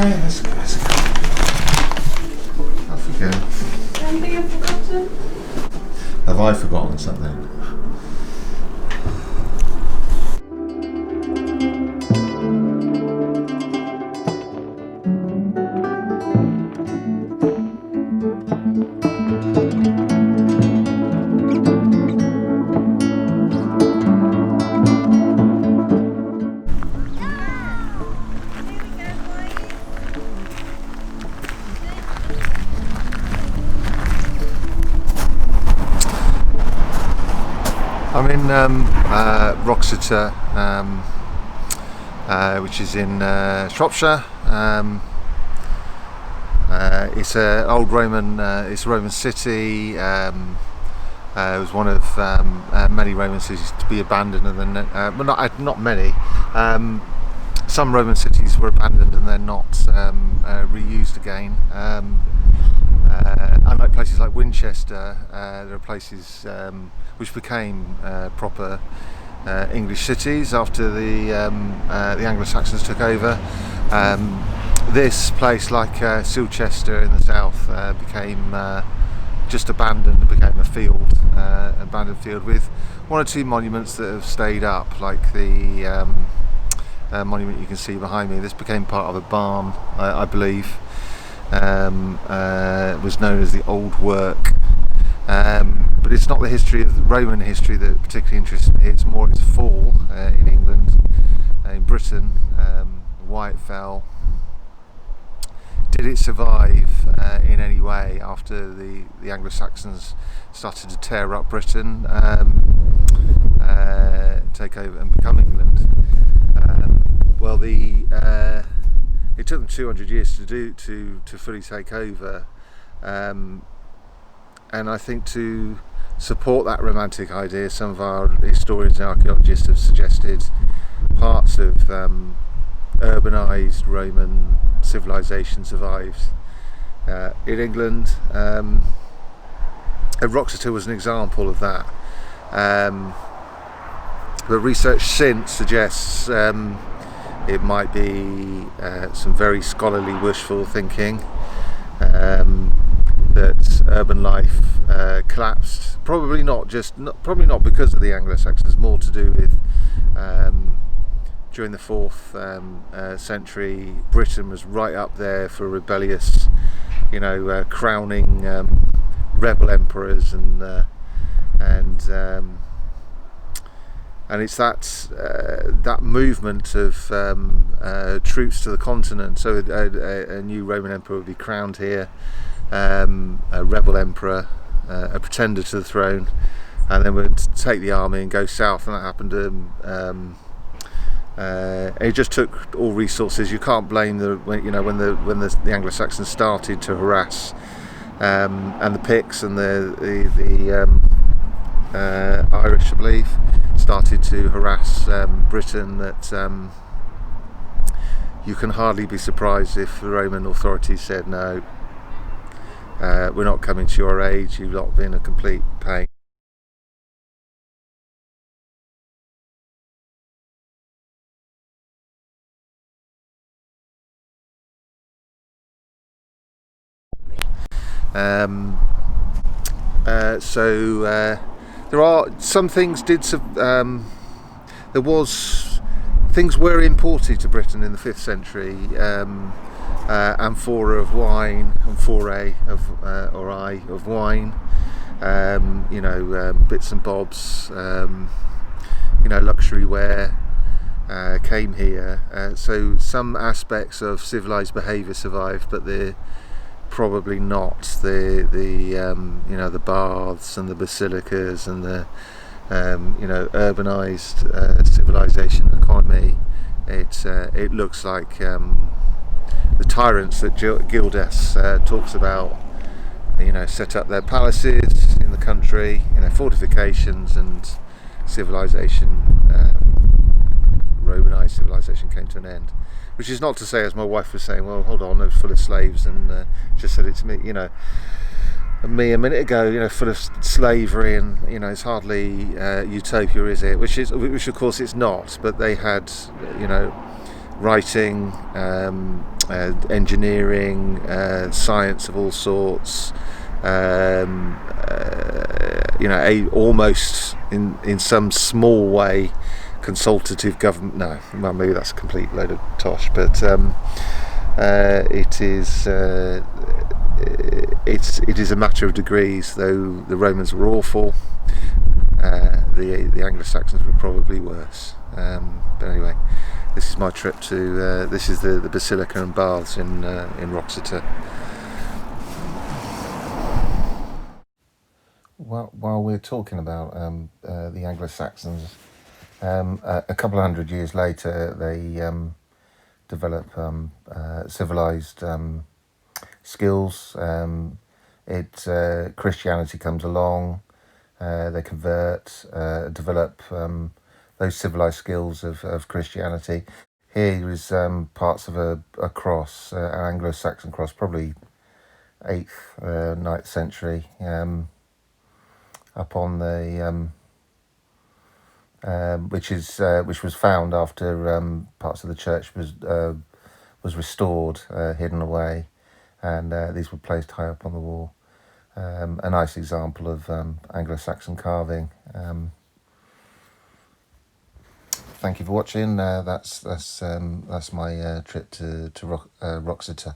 Okay, let's go. Off we go. Anything I've forgotten? Have I forgotten something? I'm in Wroxeter, which is in Shropshire. It's an old Roman. It's a Roman city. It was one of many Roman cities to be abandoned, and then well, not many. Some Roman cities were abandoned and then not reused again. Unlike places like Winchester, there are places which became proper English cities after the anglo-saxons took over. This place, like Silchester in the south, became just abandoned. It became a abandoned field with one or two monuments that have stayed up, like the monument you can see behind me. This became part of a barn, I believe. Was known as the Old Work, but it's not the history of the Roman history that particularly interests me. It's more its fall in England, in Britain, why it fell. Did it survive in any way after the Anglo-Saxons started to tear up Britain, take over and become England? Well, it took them 200 years to fully take over, and I think to support that romantic idea, some of our historians and archaeologists have suggested parts of urbanised Roman civilization survived in England. Wroxeter was an example of that. The research since suggests it might be some very scholarly wishful thinking, that urban life collapsed. Probably not because of the Anglo-Saxons. More to do with during the 4th century, Britain was right up there for rebellious, crowning rebel emperors, and it's that movement of troops to the continent. So a new Roman emperor would be crowned here, a rebel emperor, a pretender to the throne, and then would take the army and go south. And that happened to it just took all resources. You can't blame when the Anglo-Saxons started to harass, and the Picts and the Irish, I believe, started to harass Britain, that you can hardly be surprised if the Roman authorities said, no, we're not coming to your aid, you've not been a complete pain. There are some things things were imported to Britain in the 5th century, amphora of wine, amphorae of wine, bits and bobs, luxury wear came here. So some aspects of civilized behaviour survived, but they're probably not the baths and the basilicas and the urbanized civilization economy. It looks like the tyrants that Gildas talks about, set up their palaces in the country, fortifications, and civilization, Romanized civilization, came to an end. Which is not to say, as my wife was saying, well, hold on, it was full of slaves, and just said it to me, me a minute ago, full of slavery, and it's hardly utopia, is it? Which of course it's not. But they had, writing, engineering, science of all sorts. Almost in some small way consultative government. No, well, maybe that's a complete load of tosh, but it is a matter of degrees. Though the Romans were awful, the Anglo-Saxons were probably worse. But anyway, this is my trip to this is the Basilica and Baths in Wroxeter. While we're talking about the Anglo-Saxons, a couple of hundred years later, they develop civilized skills. Christianity comes along. They convert, develop those civilized skills of Christianity. Here is parts of a cross, an Anglo-Saxon cross, probably 8th, 9th century, up on the which was found after parts of the church was restored, hidden away, and these were placed high up on the wall. A nice example of Anglo-Saxon carving. Thank you for watching. That's my trip to Wroxeter.